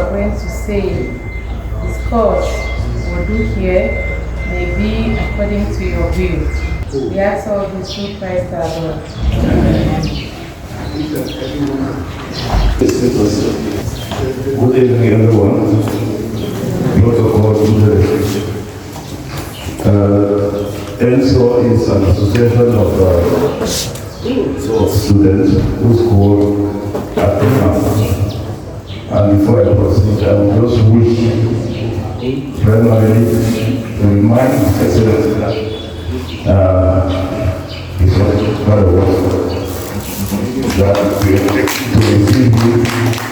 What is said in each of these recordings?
are going to say, discourse will do here may be according to your view. We ask all this through Christ our Lord. Good evening, everyone. Protocol Ennso is an association of students who school at ENAM. And before I proceed, I will just wish primarily to remind Excellency that he's not part of us, that we expect to receive you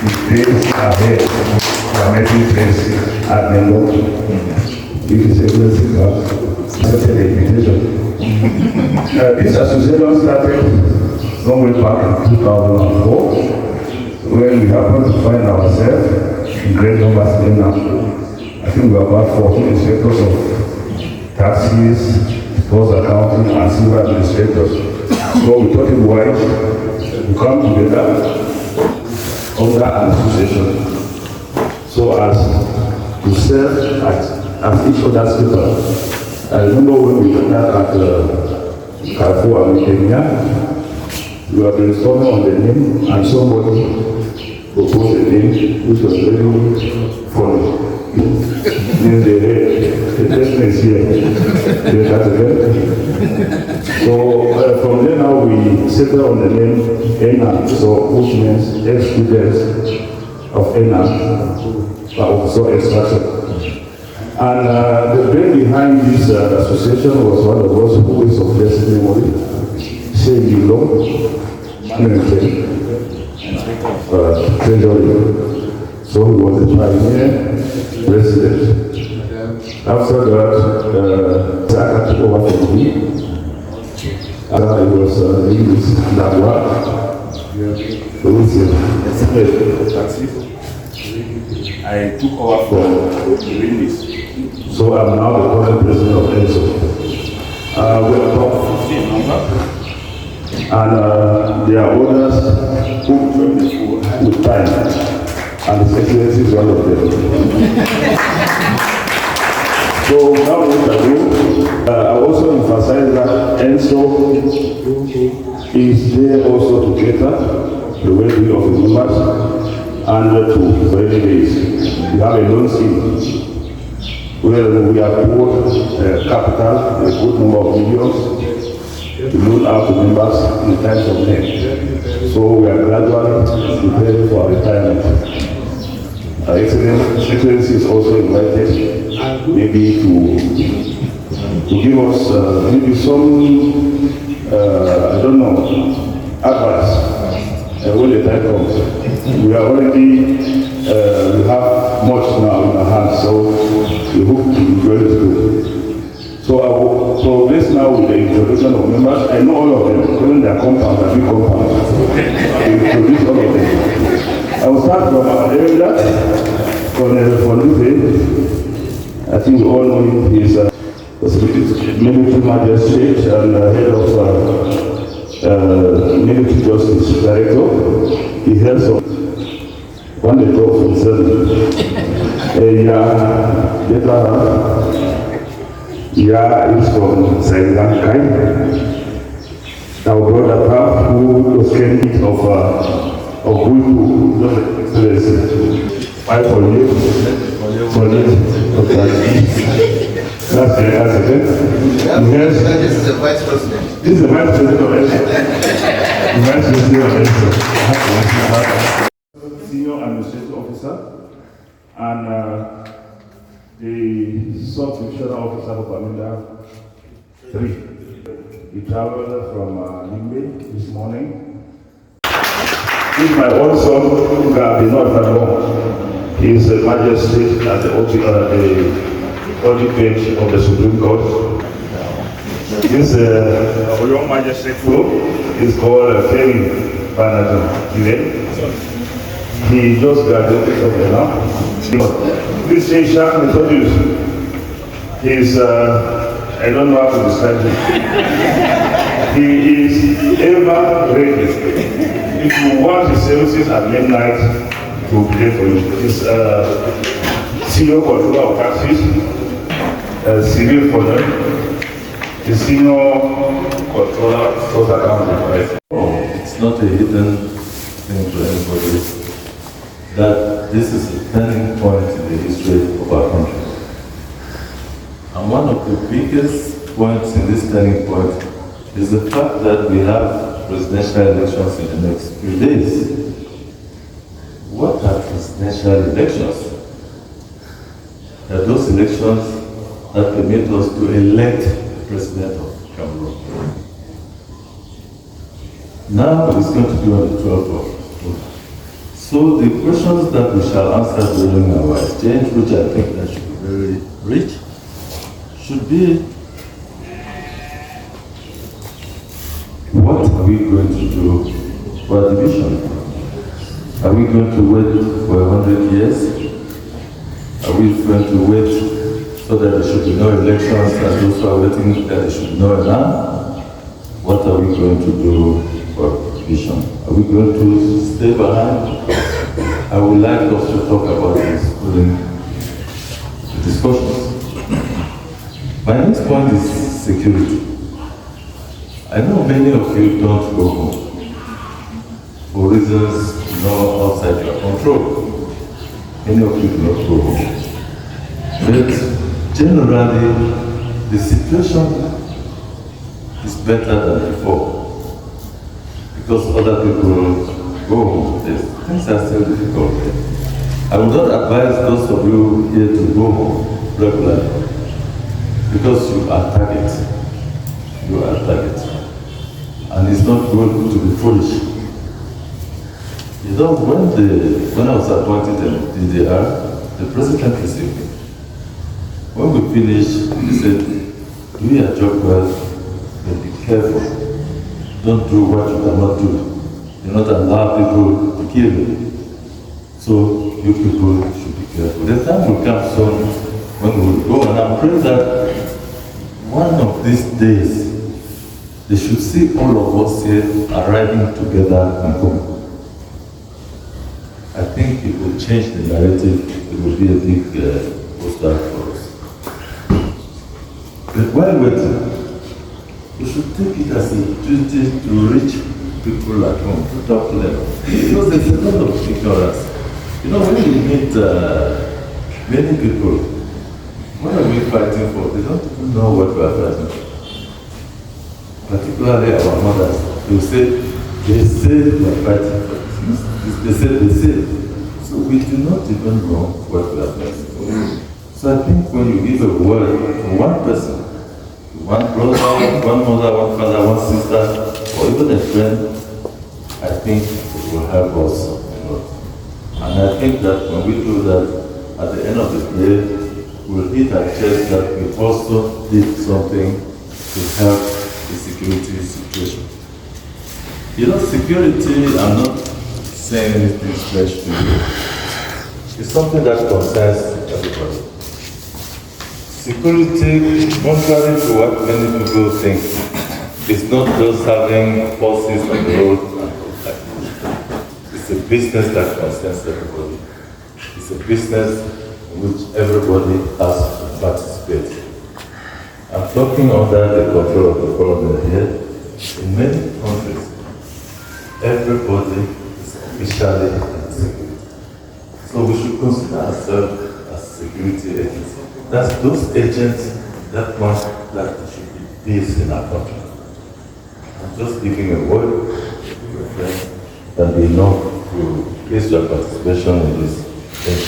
with days ahead. We are making things at Ennso. If His Excellency comes, accepted the invitation. This association started somewhere back in 2004, when we happened to find ourselves in great numbers in ENAM. I think we are about 14 inspectors of taxis, post accounting, and civil administrators. So we thought it wise to come together under an association so as to serve as each other's keeper. I remember when we did that at Carrefour in Kenya, we were brainstorming on the name and somebody proposed a name which was very funny. Then the person is here. So from there now we settled on the name ENAM, so which means Ex Students of ENAM, but also extraction. And the brain behind this association was one of those who is of blessed memory, saying you know, treasury. So he was a pioneer president. After that, Zaka took over from him. It was English Labra. I took over from English. So I'm now the current president of Ennso. We are about 15 number. And there are others who join the school with time. And His Excellency is one of them. So now what I do, I also emphasize that Ennso is there also to cater the well-being of the members and to very days. We have a loan scheme where we have poured capital, a good number of millions, to loan out to members in times of need. So we are gradually preparing for retirement. Excellency is also invited maybe to give us maybe some, I don't know, advice when the time comes. We are already, we have much now in our hands, so we hope to enjoy the school. So I will progress now with the introduction of members. I know all of them, even their compounds, their big compounds. I will introduce all of them. I will start from our area. I think we all know him. He is a military magistrate and head of military justice director. He helps on one day talk from seven. Is from Sri Lanka. Our brother Pap, who was candidate of Buiku, Excellency. Five for you. Okay. That's it. Yes. This is the vice president. This is the vice president of Ennso. The vice president of Ennso. Senior administrative officer and the sub-divisional officer of Amanda 3. He traveled from Yaoundé this morning. This is my own son, who did not know. He is a magistrate at the audit bench of the Supreme Court. This young magistrate is called Kevin Banadon. He just graduated from ENAM. This is Shaq Methodist. He is, I don't know how to describe him. He is ever ready. If you want his services at midnight, to play for you. It's senior controller of taxes, civil for them, the senior controller of accounting. It's not a hidden thing to anybody that this is a turning point in the history of our country. And one of the biggest points in this turning point is the fact that we have presidential elections in the next few days. What are presidential elections? They are those elections that permit us to elect the president of Cameroon. Now it's going to be on the 12th of October. So the questions that we shall answer during our exchange, which I think that should be very rich, should be, what are we going to do for our division? Are we going to wait for 100 years? Are we going to wait so that there should be no elections and those who are waiting that there should be no ENAM? What are we going to do for our division? Are we going to stay behind? I would like us to talk about this during the discussions. My next point is security. I know many of you don't go home for reasons outside your control. Many of you do not go home. But generally, the situation is better than before because other people go home. Things are still difficult. I would not advise those of you here to go home regularly because you are target. You are target. And it's not good to be foolish. You know, when I was appointed in DDR, the president received me. When we finished, he said, do your job well, but be careful. Don't do what you cannot do. Do not allow people to kill you. So you people should be careful. The time will come soon when we will go, and I'm praying that one of these days, they should see all of us here arriving together and home. I think it will change the narrative. It will be a big poster for us. But while waiting, we should take it as a duty to reach people at home, to talk to them. Because there's a lot of ignorance. You know, when you meet many people, what are we fighting for? They don't even know what we are fighting for. Particularly our mothers, they say we are fighting for this. They say. So we do not even know what we are fighting for. So I think when you give a word to one person, one brother, one mother, one father, one sister, or even a friend, I think it will help us a lot. And I think that when we do that, at the end of the day, we'll hit our chest that we also did something to help the security situation. You know, security, I'm not saying anything strange to you. It's something that concerns everybody. Security, contrary to what many people think, is not just having forces on the road and things like that. It's a business that concerns everybody. It's a business in which everybody has to participate. I'm talking under the control of the government here. In many countries, everybody is officially in security. So we should consider ourselves as security agents. That's those agents that want that there should be peace in our country. I'm just giving a word to your friends that be enough to place your participation in this thing.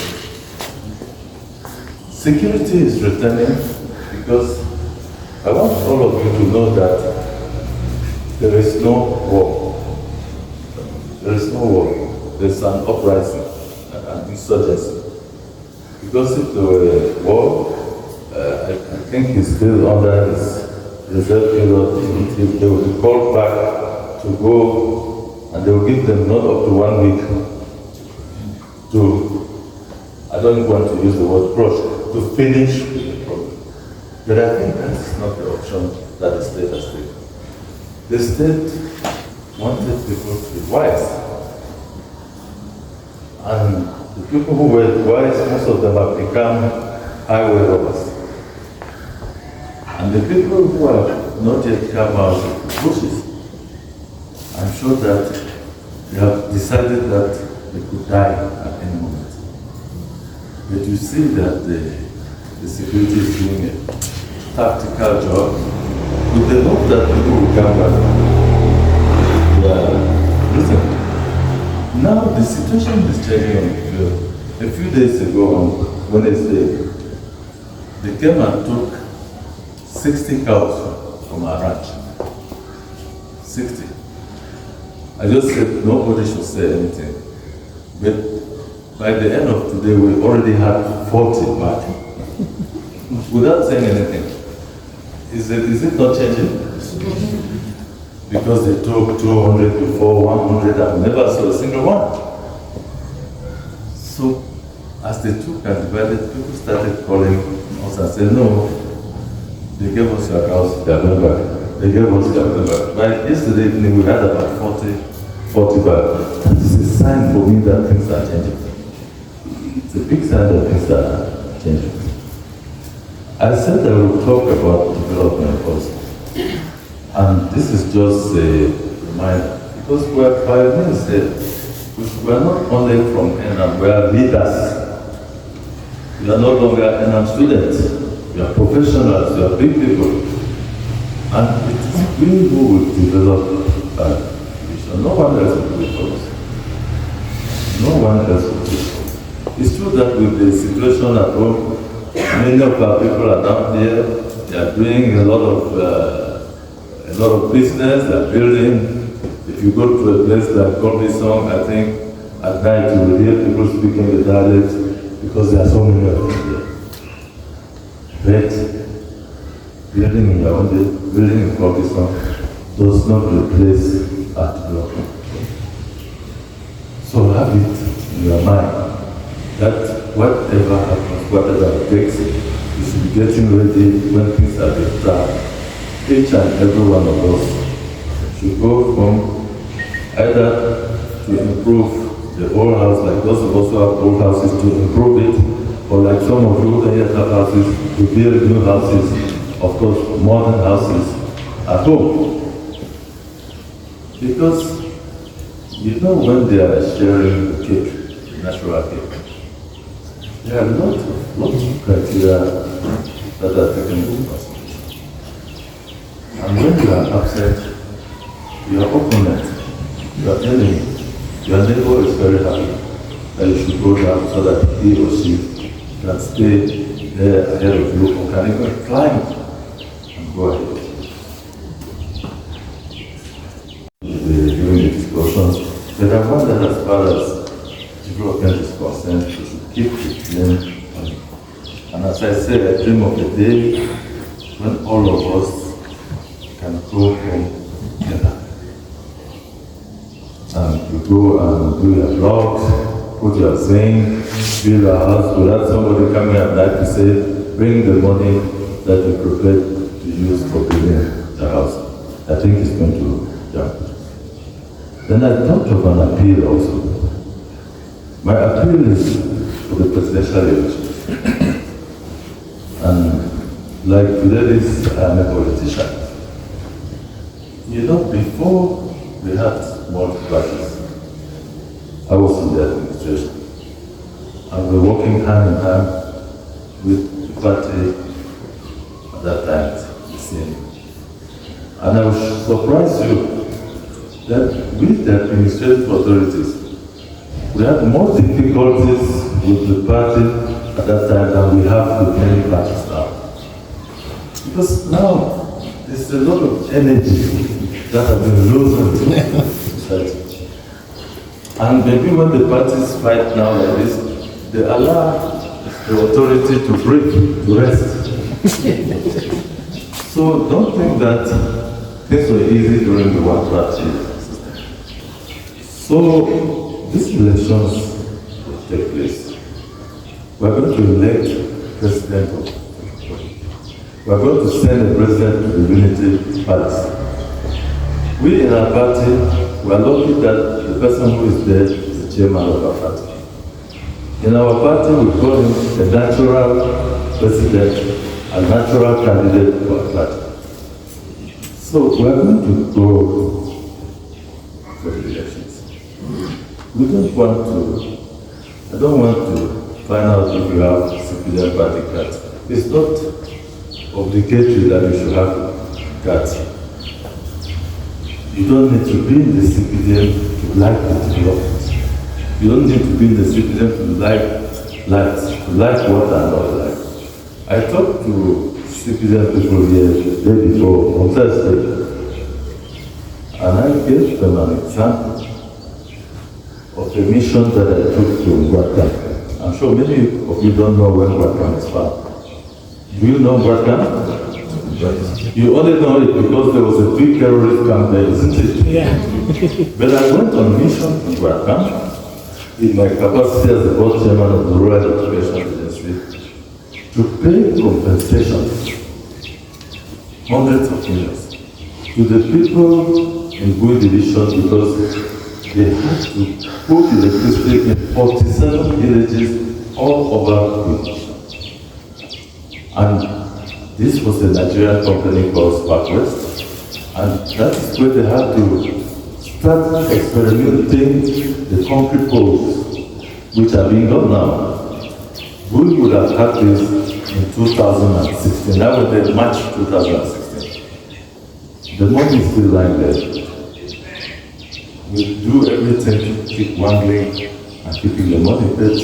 Security is returning because I want all of you to know that there is no war. There is no war. There is an uprising, an insurgency. Because if there were a war, I think he's still under his reserve period. They will be called back to go, and they will give them not up to 1 week to, I don't want to use the word crush, to finish the problem. But I think that is not the option that the state has taken. The state wanted people to be wise. And the people who were wise, most of them have become highway robbers. And the people who have not yet come out of the bushes, I'm sure that they have decided that they could die at any moment. But you see that the security is doing a tactical job with the hope that people will come back. Listen, now the situation is changing on the field. A few days ago on Wednesday, they came and took 60 cows from our ranch. 60. I just said nobody should say anything. But by the end of today, we already had 40 back. Without saying anything. Is it not changing? Because they took 200 before, 100, I never saw a single one. So, as they took and divided, people started calling us and said, no, they gave us your cows, they are going back. They gave us your back. By yesterday evening, we had about 40 back. And this is a sign for me that things are changing. It's a big sign that things are changing. I said I will talk about development also. And this is just a reminder, because we are pioneers here. We are not only from ENAM, we are leaders. We are no longer ENAM students. We are professionals, we are big people. And it is we who will develop our vision. No one else will do it for us. No one else will do it for us. It's true that with the situation at home, many of our people are down here. They are doing a lot of business. They are building. If you go to a place like Song, I think at night you will hear people speaking the dialects because there are so many of them here. But building in Yaoundé, building in Song does not replace art development. So have it in your mind that whatever happens, whatever it takes, you should be getting ready when things are being done. Each and every one of us should go from either to improve the old house, like those of us who have old houses, to improve it, or like some of you who yet have houses, to build new houses, of course, modern houses at home. Because you know when they are sharing the cake, the natural cake, there are lots of criteria that are taken into consideration. And when you are upset, your opponent, your enemy, your neighbor is very happy that you should go down so that he or she can stay there ahead of you or can even climb and go ahead. During the discussions, but I wonder as far as development is concerned, we should keep the flame on. And as I said, I dream of the day when all of us can go home together. And you go and do your blogs, put your saying, build a house without somebody coming at night to say, bring the money that you prepared to use for building the house. I think it's going to jump. Then I thought of an appeal also. My appeal is for the presidential election. And like today, I'm a politician. You know, before we had small parties, I was in the administration. And we were working hand in hand with the party at that time, the CNU. And I will surprise you that with the administrative authorities, we had more difficulties with the party at that time than we have with many parties now. Because now, there's a lot of energy that has been losing to society. And maybe when the parties fight now like this, they allow the authority to breathe, to rest. So don't think that things were easy during the one party system. So these elections will take place. We're going to elect president of the country. We're going to send the president to the Unity Palace. We in our party, we are lucky that the person who is there is the chairman of our party. In our party, we call him a natural president, a natural candidate for our party. So we are going to go for the elections. We don't want to, I don't want to find out if you have civilian party card. It's not obligatory that you should have card. You don't need to be in the civilian to like the development. You don't need to be in the civilian to like what I not like. I talked to civilian people here the day before, on Thursday, and I gave them an example of a mission that I took to Guatemala. I'm sure many of you don't know where Guatemala is from. Do you know Guatemala? You only know it because there was a big terrorist camp there, isn't it? Yeah. But I went on mission to Guatemala in my capacity as the board chairman of the Rural Education Agency to pay compensation, hundreds of millions, to the people in Bui division because they had to put electricity in 47 villages all over Bui. And this was a Nigerian company called Sparkwest, and that is where they had to start experimenting the concrete poles, which are being done now. We would have had this in 2016, that was in March 2016. The money is still lying there. We do everything to keep wangling and keeping the money, but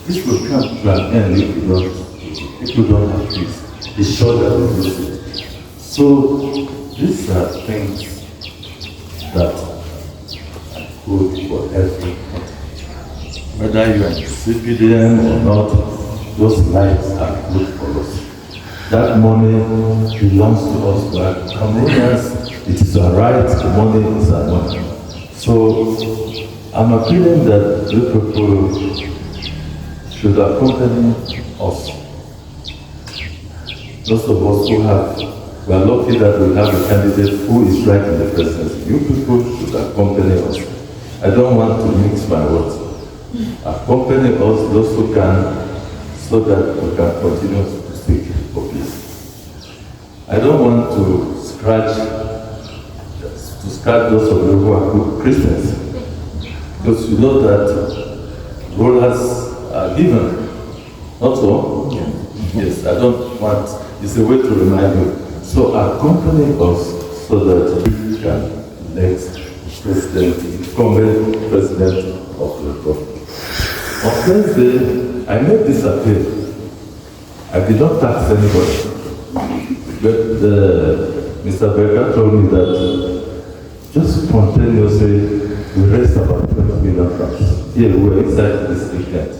this will come to an end if you don't have peace. It's sure that we lose it. So these are things that are good for every country. Whether you are a civilian or not, those lives are good for us. That money belongs to us. We are Cameroonians. It is our right. The money is our money. So I'm appealing that you people should accompany us. Those of us who we are lucky that we have a candidate who is right in the presidency. You people should accompany us. I don't want to mix my words. Accompany us, those who can, so that we can continue to seek for peace. I don't want to scratch those of you who are good Christians, because you know that rulers are given. Not so? Yes, I don't want. It's a way to remind you. So accompany us so that we can elect the incumbent president of the republic. On Thursday, I made this appeal. I did not tax anybody. But Mr. Becker told me that just spontaneously we raised about 20 million francs. Here we were inside this weekend.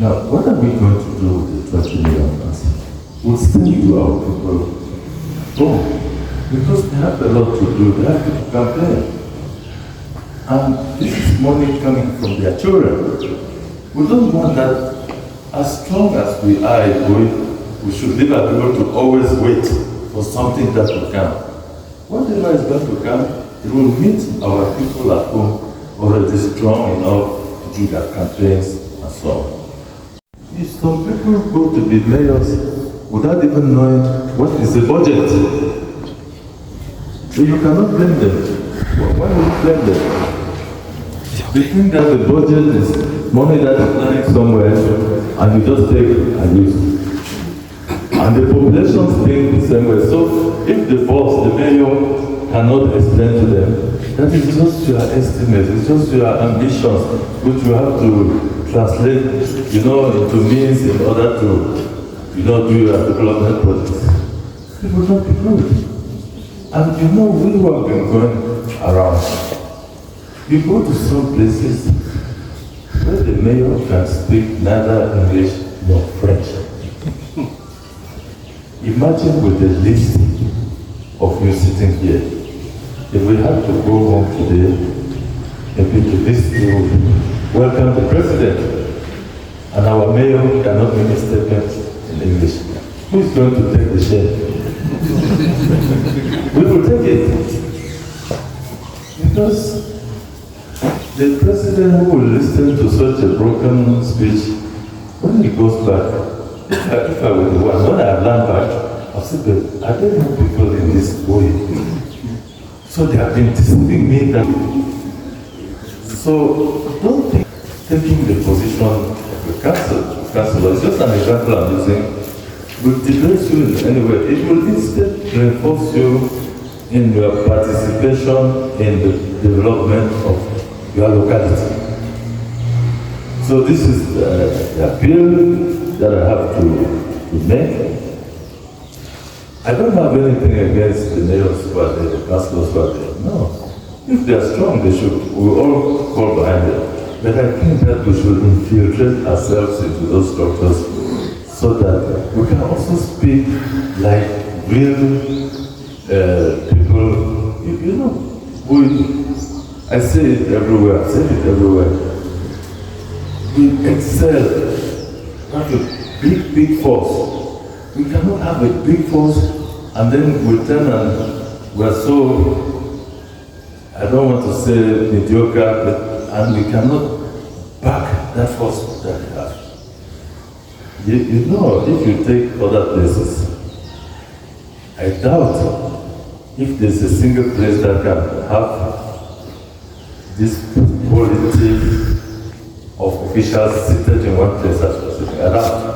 Now, what are we going to do with the 20 million francs? We'll send to our people home, because they have a lot to do, they have to campaign. And this is money coming from their children. We don't want that. As strong as we are going, we should leave our people to always wait for something that will come. Whatever is going to come, it will meet our people at home already strong enough to do their campaigns and so on. If some people go to be mayors without even knowing what is the budget, so you cannot blame them. Why would you blame them? They think that the budget is money that is lying somewhere and you just take and use. And the population think the same way. So if the boss, the mayor, cannot explain to them, that is just your estimate, it's just your ambitions, which you have to translate, into means in order to, do your development projects. People don't be good. And we who have been going around, you go to some places where the mayor can speak neither English nor French. Imagine with the list of you sitting here, if we had to go home today, maybe to this room, welcome the president, and our mayor cannot make a statement in English. Who is going to take the share? We will take it. Because The president who will listen to such a broken speech, when he goes back, if I were the one, when I have learned back, I'll say, but I don't know people in this way. So they have been deceiving me that. So don't think taking the position of the councillor is just an example I'm using, will degrade you in any way. It will instead reinforce you in your participation in the development of your locality. So this is the appeal that I have to make. I don't have anything against the mayors who are there, the councillors who are there. No. If they are strong, they should, we all call behind them. But I think that we should infiltrate ourselves into those structures so that we can also speak like real people, you know, I say it everywhere, I say it everywhere. We excel, have a big force. We cannot have a big force and then we turn and we're so, I don't want to say mediocre, and we cannot back that force that we have. You know, if you take other places, I doubt if there's a single place that can have this quality of officials seated in one place as we're sitting around.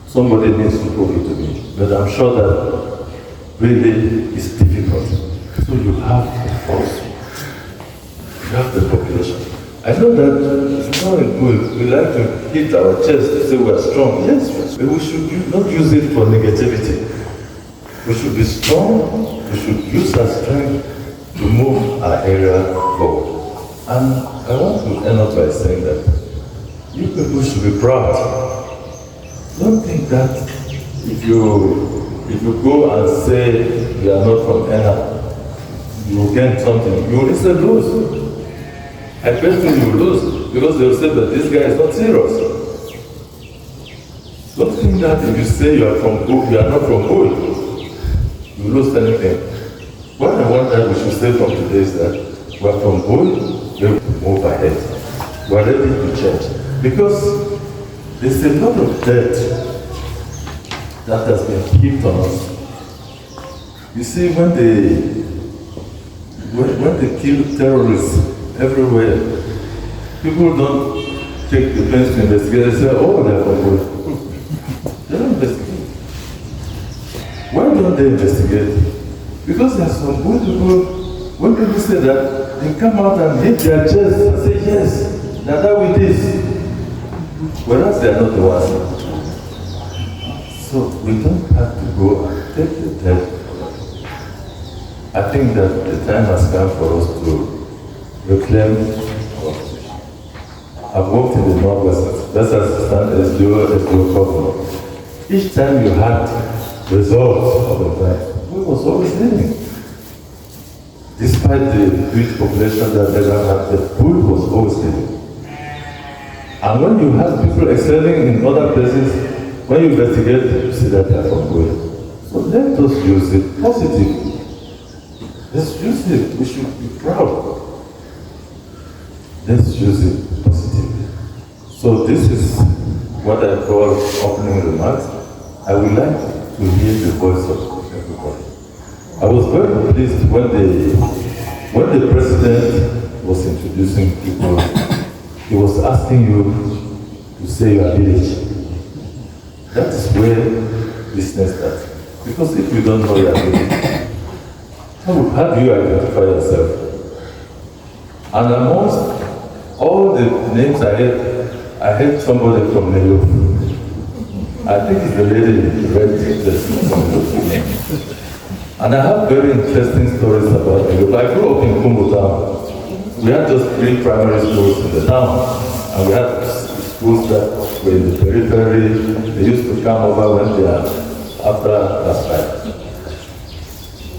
Somebody needs to prove it to me, but I'm sure that really it's difficult. So you have the force, you have the population. I know that we like to hit our chest to say we're strong. Yes, but we should not use it for negativity. We should be strong, we should use our strength to move our area forward. And I want to end up by saying that you people should be proud. Don't think that if you go and say you are not from ENAM, you will gain something. You will instead lose. I bet you will lose because they will say that this guy is not serious. Don't think that if you say you are from Good, you are not from Good, you will lose anything. What I want that we should say from today is that we are from Good, we have to move ahead. We are ready to change. Because there's a lot of debt that has been heaped on us. You see, when they kill terrorists everywhere, people don't take the pains to investigate. They say, oh, they're from Good. They don't investigate. Why don't they investigate? Because there are some good people, when people say that, they come out and hit their chest and say, yes, now that we this. Whereas they are not the ones. So we don't have to go and take the debt. I think that the time has come for us to reclaim our position. I've worked in the Northwest, that's assistant SDO governor. Each time you had results of the time, we was always leading. Despite the huge population that they had, the pool was always leading. And when you have people excelling in other places, when you investigate, you see that they are from good. So let us use it positively. Let's use it. We should be proud. Let's use it positively. So this is what I call opening remarks. I would like to hear the voice of everybody. I was very pleased when the president was introducing people. He was asking you to say your village. That is where business starts. Because if you don't know your village, how do you identify yourself? And amongst all the names I heard somebody from Nelo. I think it's the lady in red dress. And I have very interesting stories about Nelo. I grew up in Kumbu town. We had just 3 primary schools in the town. And we had schools that were in the periphery. They used to come over when they are after last night.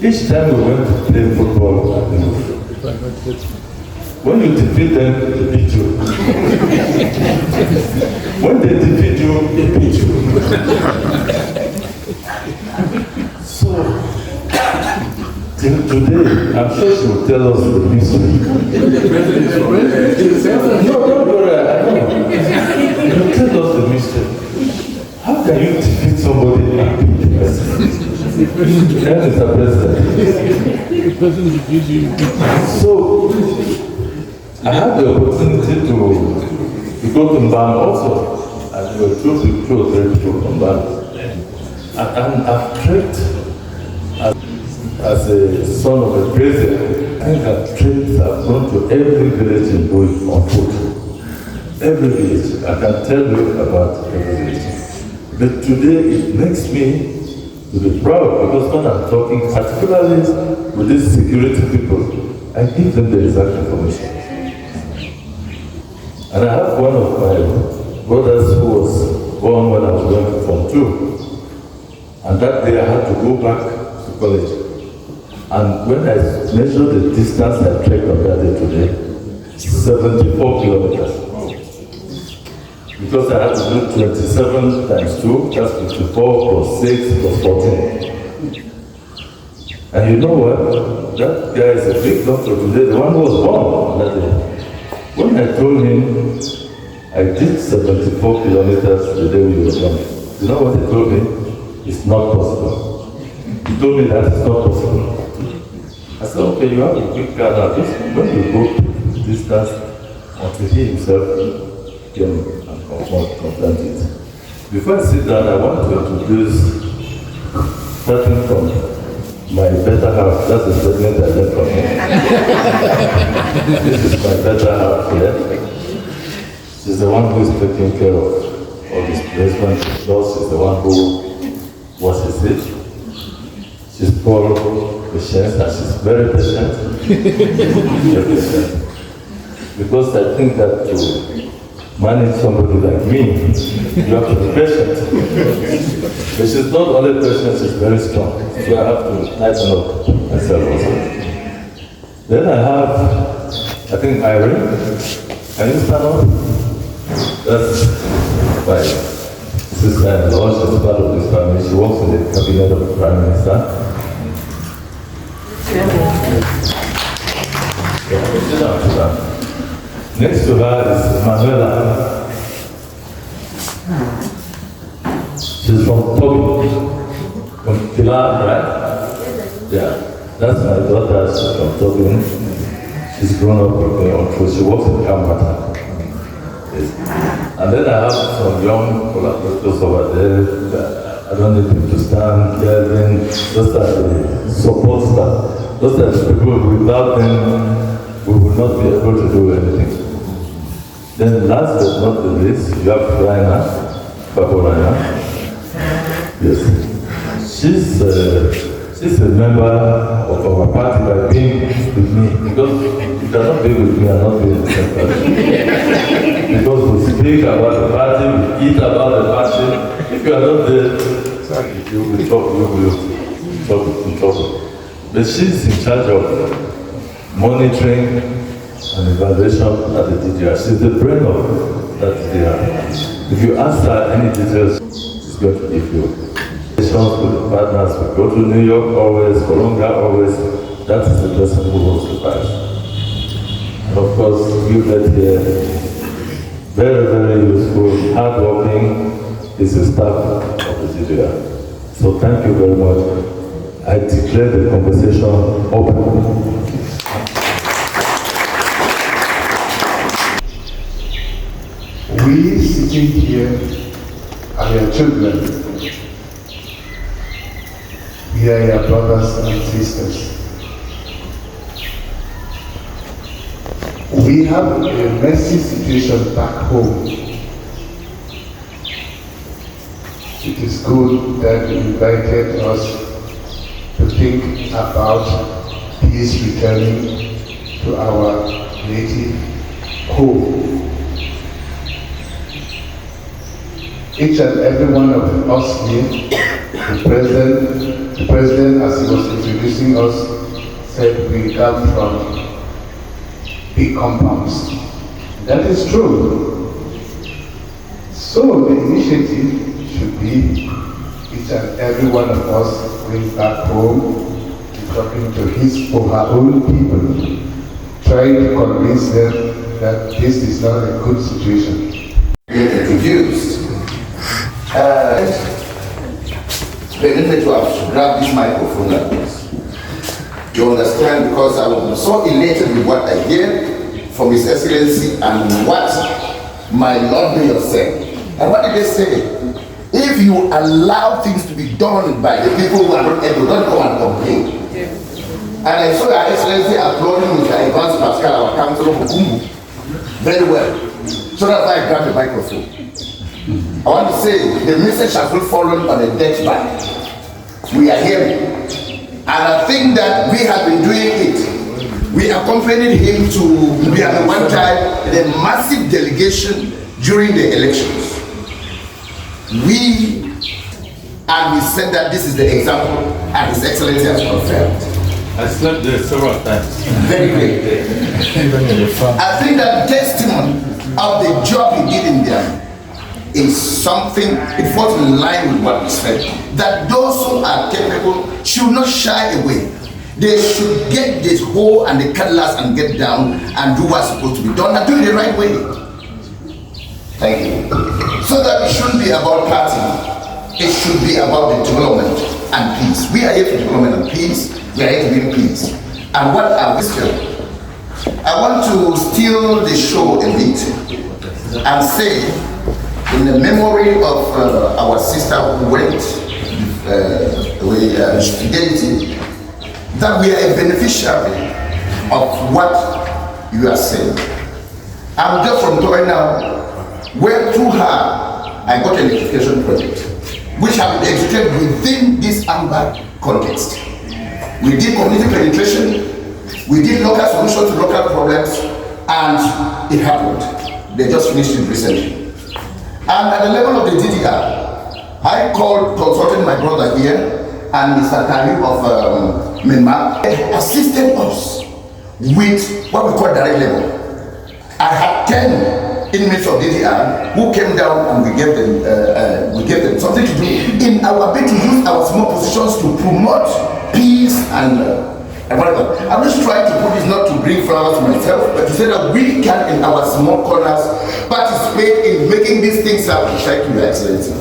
Each time we went to play football at the roof, when you defeat them, they beat you. When they defeat you, they beat you. So, today, I'm sure she will tell us the mystery. No, don't worry, I know. She will tell us the mystery. How can you defeat somebody and beat the person? That is the president. So, I had the opportunity to go to Mbam also, and there were two or three people from Mbam. And I've trekked as a son of a president. I think I've trekked, I've gone to every village in Boy on foot. Every village. I can tell you about every village. But today it makes me to be proud, because when I'm talking, particularly with these security people, I give them the exact information. And I have one of my brothers who was born when I was going to Form 2. And that day I had to go back to college. And when I measured the distance I trekked on that day today, 74 kilometers. Because I had to do 27 times 2, that's 54 plus 6 plus 14. And you know what? That guy is a big doctor today, the one who was born that day. When I told him I did 74 kilometers the day we were born, you know what he told me? It's not possible. He told me that it's not possible. I said, okay, you have a quick car now. Just when you go to distance until he himself can confront it. Before I sit down, I want to introduce, starting from my better half. That's the statement I left from him. This is my better half here. She's the one who is taking care of all this placement. She's the one who washes it. She's called patient, and she's very patient. Very patient. Because I think that to manage somebody like me, you have to be patient. But she's not only patient, she's very strong. So I have to tighten up myself also. Then I have, I think, Irene. Can you stand up? That's my sister-in-law. She's part of this family. She works in the cabinet of the Prime Minister. Next to her is Manuela. She's from Togo, from Pilar, right? Yeah, that's my daughter. She's from Togo. She's grown up with me on food. She works in Kamata. Yes. And then I have some young collaborators over there. I don't need them to stand there, just as the support staff. Those are the people, without them, we would not be able to do anything. Then last but not the least, you have Raina, Faborana. Yes. She's a member of our party by being with me. Because you cannot be with me and not be in the same party. Because we speak about the party, we eat about the party. If you are not there, you will talk. But she's in charge of monitoring and evaluation at the DDR. She's the brain of that DDR. If you ask her any details, she's going to give you. With the partners, we go to New York always, Colombia always. That is the person who holds the prize. And of course, you get here, very, very useful, hardworking, is the staff of the DDR. So thank you very much. I declare the conversation open. We sitting here are your children. We are your brothers and sisters. We have a messy situation back home. It is good that you invited us to think about peace returning to our native home. Each and every one of us here, the president as he was introducing us, said we come from big compounds. That is true. So the initiative should be each and every one of us going back home, talking to his or her own people, trying to convince them that this is not a good situation. Introduced. Permit to have grab this microphone like this. You understand? Because I was so elated with what I hear from His Excellency and what my Lord Mayor said. And what did they say? If you allow things to be done by the people who are not able, don't come and complain. And I saw Your Excellency applauding Mr. Evans Pascal, our councillor for Kumbu, very well. So that's why I grabbed the microphone. I want to say the message has not fallen on a dead back. We are hearing. And I think that we have been doing it. We accompanied him to, we had one time, the massive delegation during the elections. We said that this is the example, and His Excellency has confirmed. I slept there several times. Very great. I think that testimony of the job he did in there is something, it falls in line with what we said, that those who are capable should not shy away. They should get this hole and the cutlass and get down and do what's supposed to be done and do it the right way. Thank you. So that it shouldn't be about party, it should be about the development and peace. We are here for development and peace, we are here to bring peace. And what are we still? I want to steal the show a bit and say, in the memory of our sister who went away, Fidelity, that we are a beneficiary of what you are saying. I'm just from Toy now, where through her, I got an education project, which have been executed within this AMBA context. We did community penetration, we did local solutions to local problems, and it happened. They just finished it recently. And at the level of the DDR, I called, consulting my brother here, and Mr. Karim of Myanmar, assisted us with what we call direct level. I had 10 inmates of DDR who came down and we gave them something to do in our bid to use our small positions to promote peace and whatever. I'm just trying to put this not to bring flowers to myself, but to say that we can, in our small corners, participate in making these things happen. Thank you, Your Excellency.